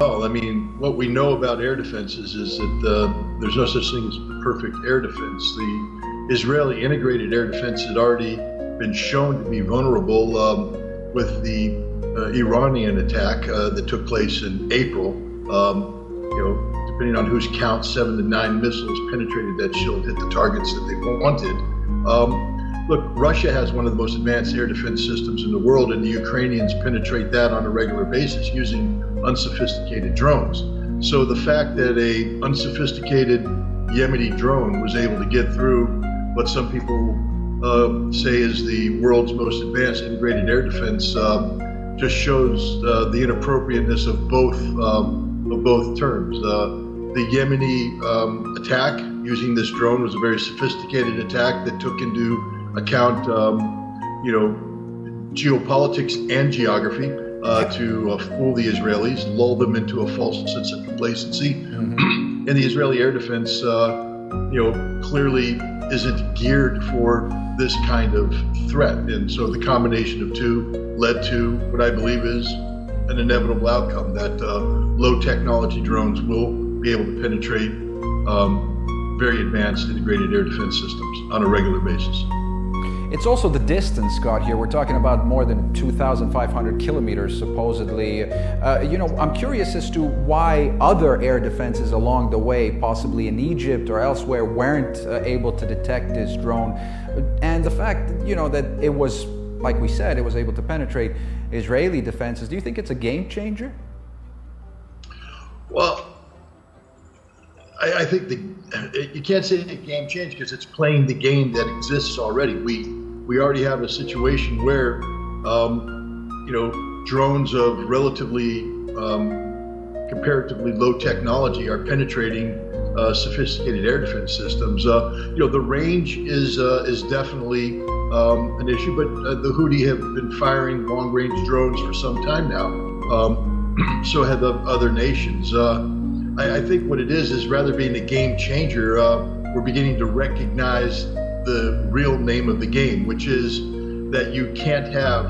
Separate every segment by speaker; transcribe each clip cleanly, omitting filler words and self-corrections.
Speaker 1: Well, I mean, what we know about air defenses is that there's no such thing as perfect air defense. The Israeli integrated air defense had already been shown to be vulnerable with the Iranian attack that took place in April. Depending on whose count, 7 to 9 missiles penetrated that shield, hit the targets that they wanted. Look, Russia has one of the most advanced air defense systems in the world, and the Ukrainians penetrate that on a regular basis using unsophisticated drones. So the fact that a unsophisticated Yemeni drone was able to get through what some people say is the world's most advanced integrated air defense just shows the inappropriateness of both terms. The Yemeni attack using this drone was a very sophisticated attack that took into account, geopolitics and geography to fool the Israelis, lull them into a false sense of complacency. Mm-hmm. And the Israeli air defense, clearly isn't geared for this kind of threat. And so the combination of two led to what I believe is an inevitable outcome, that low technology drones will be able to penetrate very advanced integrated air defense systems on a regular basis.
Speaker 2: It's also the distance, Scott, here. We're talking about more than 2,500 kilometers, supposedly. I'm curious as to why other air defenses along the way, possibly in Egypt or elsewhere, weren't able to detect this drone. And the fact, that it was, like we said, it was able to penetrate Israeli defenses. Do you think it's a game changer?
Speaker 1: Well, I think you can't say a game change because it's playing the game that exists already. We already have a situation where, drones of relatively, comparatively low technology are penetrating sophisticated air defense systems. The range is definitely an issue, but the Houthis have been firing long-range drones for some time now. So have the other nations. I think what it is rather being a game changer, we're beginning to recognize the real name of the game, which is that you can't have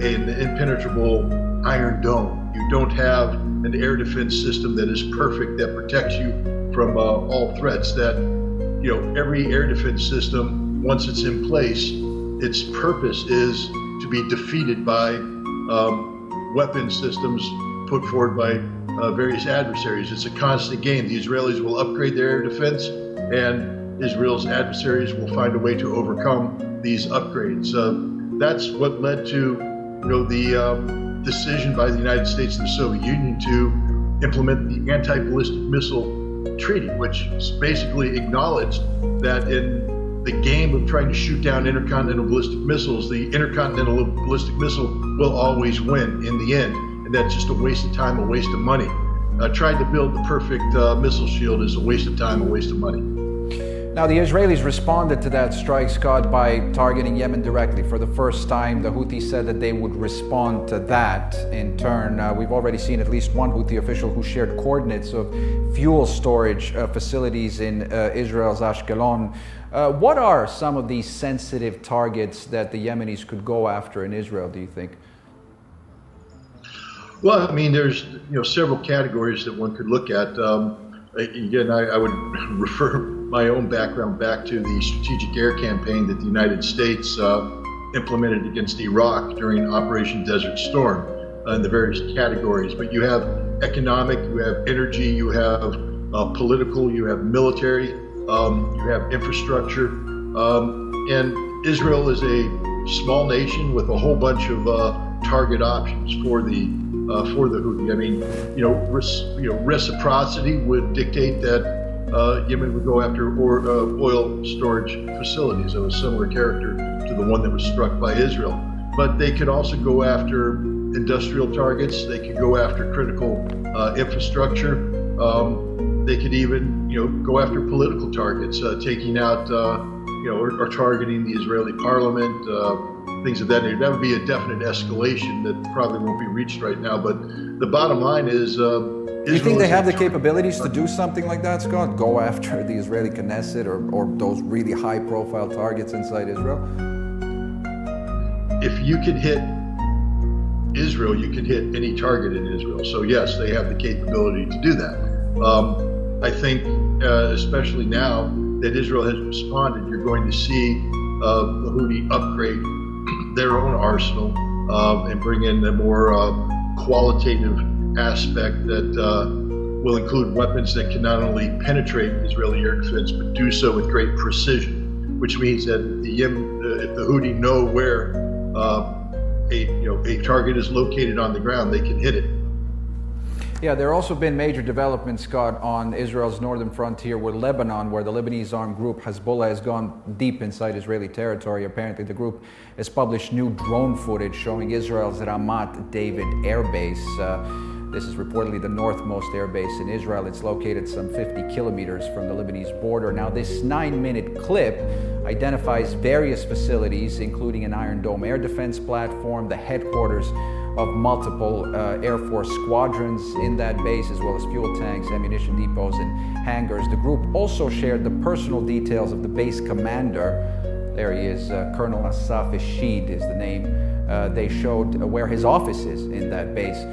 Speaker 1: an impenetrable iron dome. You don't have an air defense system that is perfect, that protects you from all threats. That, every air defense system, once it's in place, its purpose is to be defeated by weapon systems put forward by various adversaries. It's a constant game. The Israelis will upgrade their air defense, and Israel's adversaries will find a way to overcome these upgrades. That's what led to, the decision by the United States and the Soviet Union to implement the anti-ballistic missile treaty, which basically acknowledged that in the game of trying to shoot down intercontinental ballistic missiles, the intercontinental ballistic missile will always win in the end. And that's just a waste of time, a waste of money. Trying to build the perfect missile shield is a waste of time, a waste of money.
Speaker 2: Now, the Israelis responded to that strike, Scott, by targeting Yemen directly. For the first time, the Houthis said that they would respond to that in turn. We've already seen at least one Houthi official who shared coordinates of fuel storage facilities in Israel's Ashkelon. What are some of these sensitive targets that the Yemenis could go after in Israel, do you think?
Speaker 1: Well, I mean, there's several categories that one could look at. Again, I would refer my own background back to the strategic air campaign that the United States implemented against Iraq during Operation Desert Storm in the various categories. But you have economic, you have energy, you have political, you have military, you have infrastructure, and Israel is a small nation with a whole bunch of target options for the Houthi. I mean, reciprocity would dictate that Yemen would go after oil storage facilities of a similar character to the one that was struck by Israel. But they could also go after industrial targets. They could go after critical infrastructure. They could even, go after political targets, taking out, or targeting the Israeli parliament, things of that nature. That would be a definite escalation that probably won't be reached right now. But the bottom line is,
Speaker 2: do you think they have the capabilities to do something like that, Scott? Go after the Israeli Knesset or those really high-profile targets inside Israel?
Speaker 1: If you can hit Israel, you can hit any target in Israel. So yes, they have the capability to do that. I think, especially now that Israel has responded, you're going to see the Houthi upgrade their own arsenal and bring in a more qualitative aspect that will include weapons that can not only penetrate Israeli air defense, but do so with great precision, which means that if the Houthi know where a target is located on the ground, they can hit it.
Speaker 2: Yeah, there have also been major developments, Scott, on Israel's northern frontier with Lebanon, where the Lebanese armed group Hezbollah has gone deep inside Israeli territory. Apparently, the group has published new drone footage showing Israel's Ramat David air base. This is reportedly the northmost air base in Israel. It's located some 50 kilometers from the Lebanese border. Now, this 9-minute clip identifies various facilities, including an Iron Dome air defense platform, the headquarters of multiple Air Force squadrons in that base, as well as fuel tanks, ammunition depots, and hangars. The group also shared the personal details of the base commander. There he is, Colonel Asaf Eshid is the name. They showed where his office is in that base,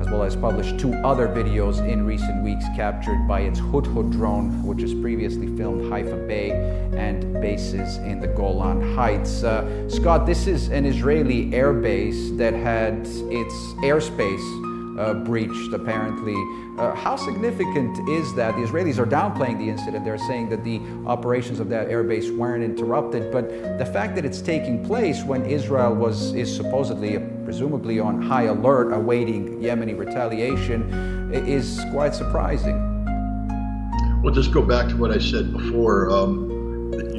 Speaker 2: as well as published 2 other videos in recent weeks captured by its Houthi drone, which has previously filmed Haifa Bay and bases in the Golan Heights. Scott, this is an Israeli air base that had its airspace breached, apparently. How significant is that? The Israelis are downplaying the incident. They're saying that the operations of that airbase weren't interrupted, but the fact that it's taking place when Israel is supposedly, presumably on high alert, awaiting Yemeni retaliation, is quite surprising.
Speaker 1: Well, just go back to what I said before.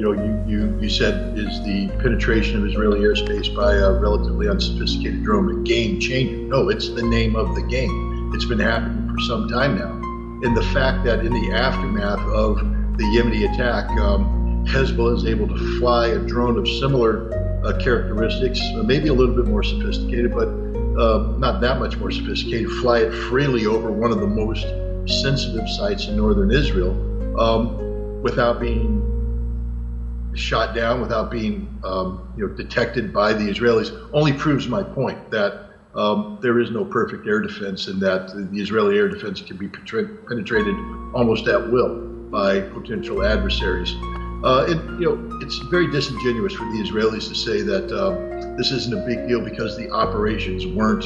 Speaker 1: You said, is the penetration of Israeli airspace by a relatively unsophisticated drone a game changer? No, it's the name of the game. It's been happening for some time now. And the fact that in the aftermath of the Yemeni attack, Hezbollah is able to fly a drone of similar characteristics, maybe a little bit more sophisticated, but not that much more sophisticated, fly it freely over one of the most sensitive sites in northern Israel without being shot down, without being detected by the Israelis, only proves my point that there is no perfect air defense, and that the Israeli air defense can be penetrated almost at will by potential adversaries. It's very disingenuous for the Israelis to say that this isn't a big deal because the operations weren't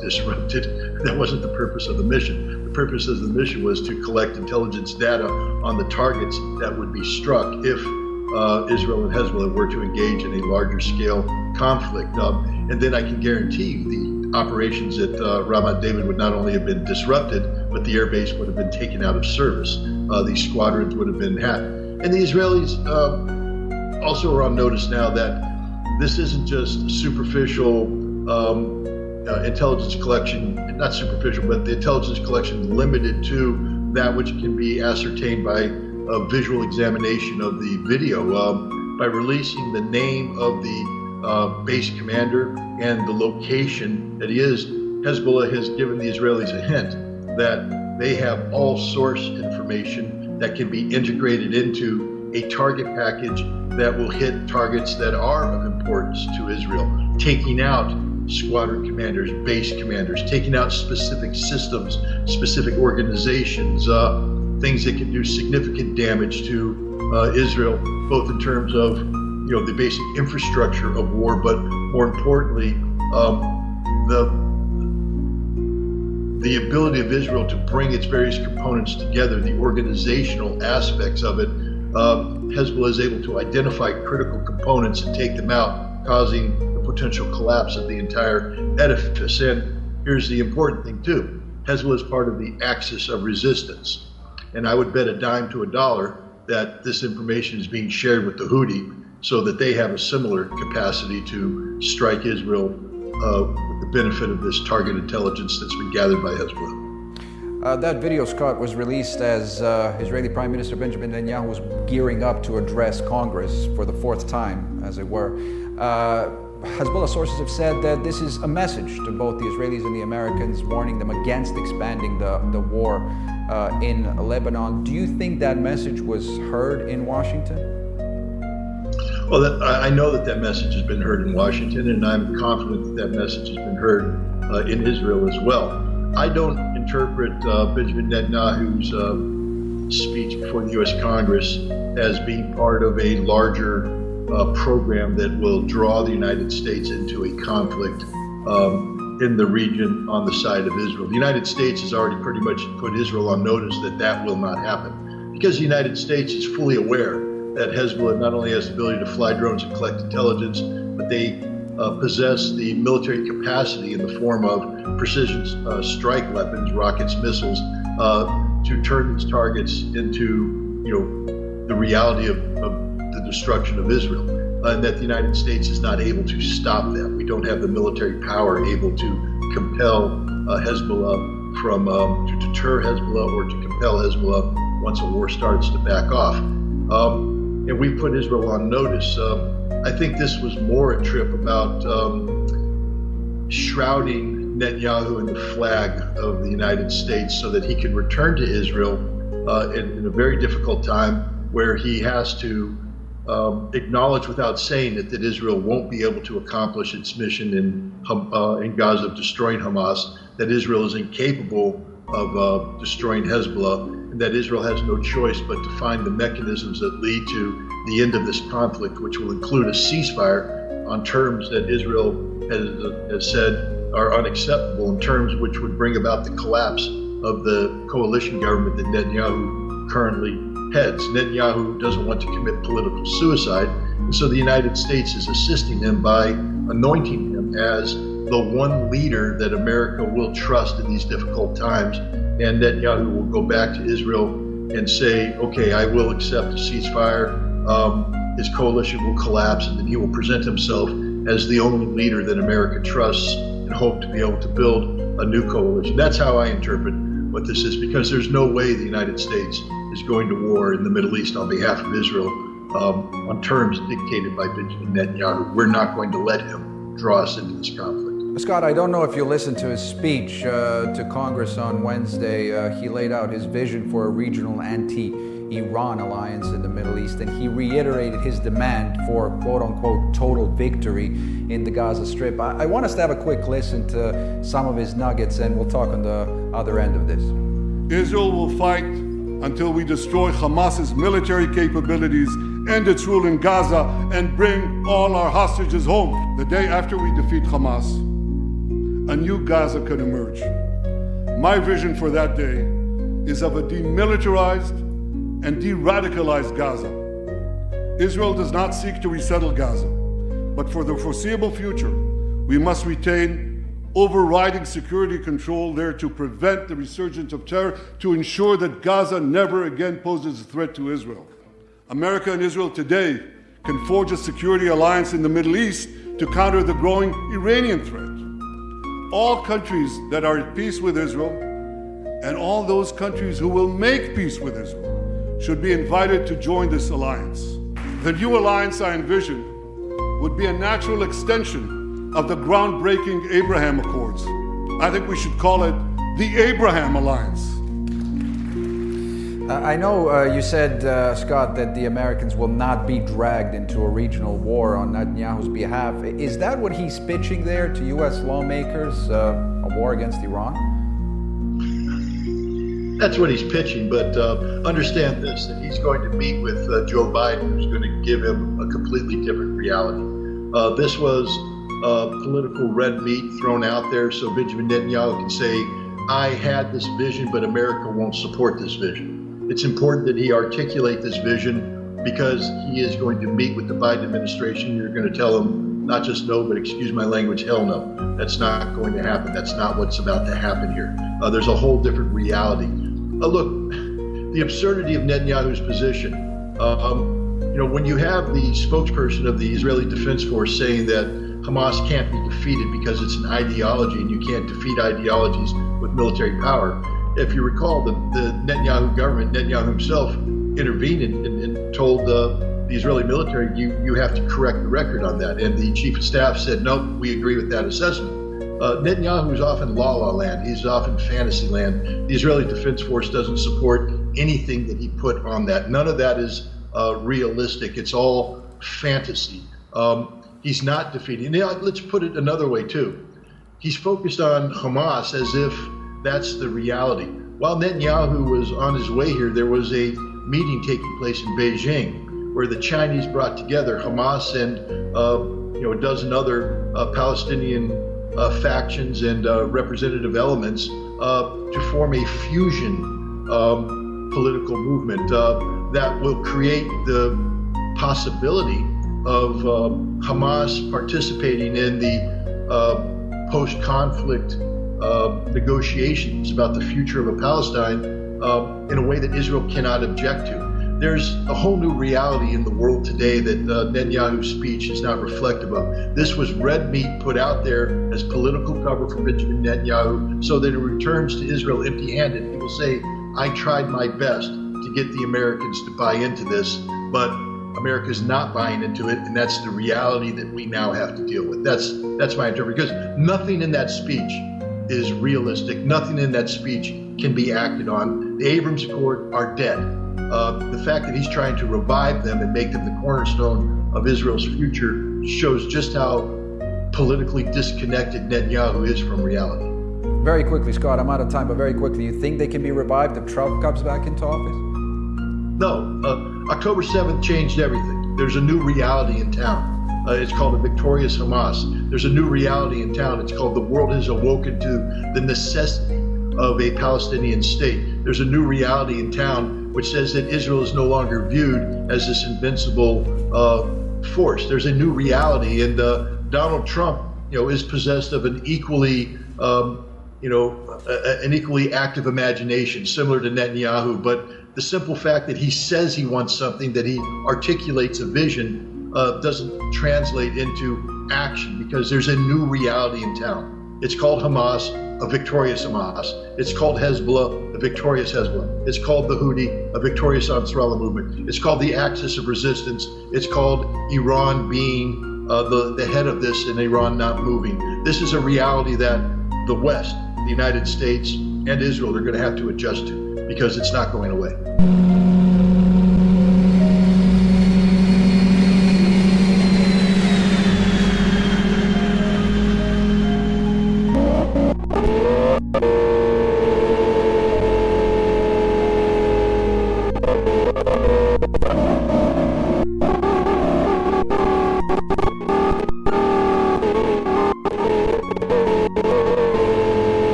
Speaker 1: disrupted. That wasn't the purpose of the mission. The purpose of the mission was to collect intelligence data on the targets that would be struck if Israel and Hezbollah were to engage in a larger scale conflict. And then I can guarantee you the operations at Ramat David would not only have been disrupted, but the airbase would have been taken out of service. These squadrons would have been hacked. And the Israelis also are on notice now that this isn't just superficial intelligence collection, not superficial, but the intelligence collection limited to that which can be ascertained by a visual examination of the video. By releasing the name of the base commander and the location that he is, Hezbollah has given the Israelis a hint that they have all source information that can be integrated into a target package that will hit targets that are of importance to Israel, taking out squadron commanders, base commanders, taking out specific systems, specific organizations, things that can do significant damage to Israel, both in terms of the basic infrastructure of war, but more importantly, the ability of Israel to bring its various components together, the organizational aspects of it. Hezbollah is able to identify critical components and take them out, causing the potential collapse of the entire edifice. And here's the important thing too. Hezbollah is part of the axis of resistance. And I would bet a dime to a dollar that this information is being shared with the Houthi so that they have a similar capacity to strike Israel with the benefit of this target intelligence that's been gathered by Hezbollah.
Speaker 2: That video, Scott, was released as Israeli Prime Minister Benjamin Netanyahu was gearing up to address Congress for the 4th time, as it were. Hezbollah sources have said that this is a message to both the Israelis and the Americans, warning them against expanding the war in Lebanon. Do you think that message was heard in Washington?
Speaker 1: Well, I know that message has been heard in Washington, and I'm confident that message has been heard in Israel as well. I don't interpret Benjamin Netanyahu's speech before the U.S. Congress as being part of a larger program that will draw the United States into a conflict in the region on the side of Israel. The United States has already pretty much put Israel on notice that will not happen, because the United States is fully aware that Hezbollah not only has the ability to fly drones and collect intelligence, but they possess the military capacity in the form of precision strike weapons, rockets, missiles, to turn these targets into, the reality of the destruction of Israel, and that the United States is not able to stop them. We don't have the military power able to compel Hezbollah to deter Hezbollah or to compel Hezbollah once a war starts to back off. And we put Israel on notice. I think this was more a trip about shrouding Netanyahu in the flag of the United States so that he can return to Israel in a very difficult time, where he has to acknowledge without saying it that Israel won't be able to accomplish its mission in Gaza of destroying Hamas, that Israel is incapable of destroying Hezbollah, and that Israel has no choice but to find the mechanisms that lead to the end of this conflict, which will include a ceasefire on terms that Israel has said are unacceptable, in terms which would bring about the collapse of the coalition government that Netanyahu currently heads. Netanyahu doesn't want to commit political suicide, and so the United States is assisting him by anointing him as the one leader that America will trust in these difficult times. And Netanyahu will go back to Israel and say, okay, I will accept a ceasefire. His coalition will collapse, and then he will present himself as the only leader that America trusts, and hope to be able to build a new coalition. That's how I interpret what this is, because there's no way the United States is going to war in the Middle East on behalf of Israel on terms dictated by Benjamin Netanyahu. We're not going to let him draw us into this conflict.
Speaker 2: Scott, I don't know if you listened to his speech to Congress on Wednesday. He laid out his vision for a regional anti-Iran alliance in the Middle East, and he reiterated his demand for quote-unquote total victory in the Gaza Strip. I want us to have a quick listen to some of his nuggets, and we'll talk on the other end of this.
Speaker 3: Israel will fight until we destroy Hamas's military capabilities, end its rule in Gaza, and bring all our hostages home. The day after we defeat Hamas, a new Gaza could emerge. My vision for that day is of a demilitarized and de-radicalized Gaza. Israel does not seek to resettle Gaza, but for the foreseeable future, we must retain overriding security control there to prevent the resurgence of terror, to ensure that Gaza never again poses a threat to Israel. America and Israel today can forge a security alliance in the Middle East to counter the growing Iranian threat. All countries that are at peace with Israel, and all those countries who will make peace with Israel, should be invited to join this alliance. The new alliance I envision would be a natural extension of the groundbreaking Abraham Accords. I think we should call it the Abraham Alliance.
Speaker 2: I know you said, Scott, that the Americans will not be dragged into a regional war on Netanyahu's behalf. Is that what he's pitching there to U.S. lawmakers, a war against Iran?
Speaker 1: That's what he's pitching, but understand this, that he's going to meet with Joe Biden, who's going to give him a completely different reality. This was political red meat thrown out there so Benjamin Netanyahu can say, I had this vision, but America won't support this vision. It's important that he articulate this vision, because he is going to meet with the Biden administration. You're going to tell him not just no, but excuse my language, hell no. That's not going to happen. That's not what's about to happen here. There's a whole different reality. Look, the absurdity of Netanyahu's position. When you have the spokesperson of the Israeli Defense Force saying that Hamas can't be defeated because it's an ideology and you can't defeat ideologies with military power. If you recall, the Netanyahu government, Netanyahu himself, intervened and told the Israeli military, you have to correct the record on that. And the chief of staff said, no, we agree with that assessment. Netanyahu is off in la-la land. He's off in fantasy land. The Israeli Defense Force doesn't support anything that he put on that. None of that is realistic. It's all fantasy. He's not defeating. Let's put it another way too. He's focused on Hamas as if that's the reality. While Netanyahu was on his way here, there was a meeting taking place in Beijing where the Chinese brought together Hamas and a dozen other Palestinian factions and representative elements to form a fusion political movement that will create the possibility of Hamas participating in the post-conflict negotiations about the future of a Palestine in a way that Israel cannot object to. There's a whole new reality in the world today that Netanyahu's speech is not reflective of. This was red meat put out there as political cover for Benjamin Netanyahu so that he returns to Israel empty-handed. He will say, I tried my best to get the Americans to buy into this, but America's not buying into it, and that's the reality that we now have to deal with. That's my interpretation, because nothing in that speech is realistic. Nothing in that speech can be acted on. The Abrams Accord are dead. The fact that he's trying to revive them and make them the cornerstone of Israel's future shows just how politically disconnected Netanyahu is from reality.
Speaker 2: Very quickly, Scott, I'm out of time, but very quickly, you think they can be revived if Trump comes back into office?
Speaker 1: No. October 7th changed everything. There's a new reality in town. It's called a victorious Hamas. There's a new reality in town. It's called the world has awoken to the necessity of a Palestinian state. There's a new reality in town which says that Israel is no longer viewed as this invincible force. There's a new reality, and Donald Trump, is possessed of an equally active imagination, similar to Netanyahu. But the simple fact that he says he wants something, that he articulates a vision, doesn't translate into action, because there's a new reality in town. It's called Hamas, a victorious Hamas. It's called Hezbollah, a victorious Hezbollah. It's called the Houthi, a victorious Ansarallah movement. It's called the Axis of Resistance. It's called Iran being the head of this and Iran not moving. This is a reality that the West, the United States, and Israel are going to have to adjust to, because it's not going away.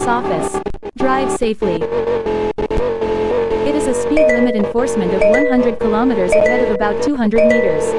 Speaker 4: Office. Drive safely. It is a speed limit enforcement of 100 kilometers ahead of about 200 meters.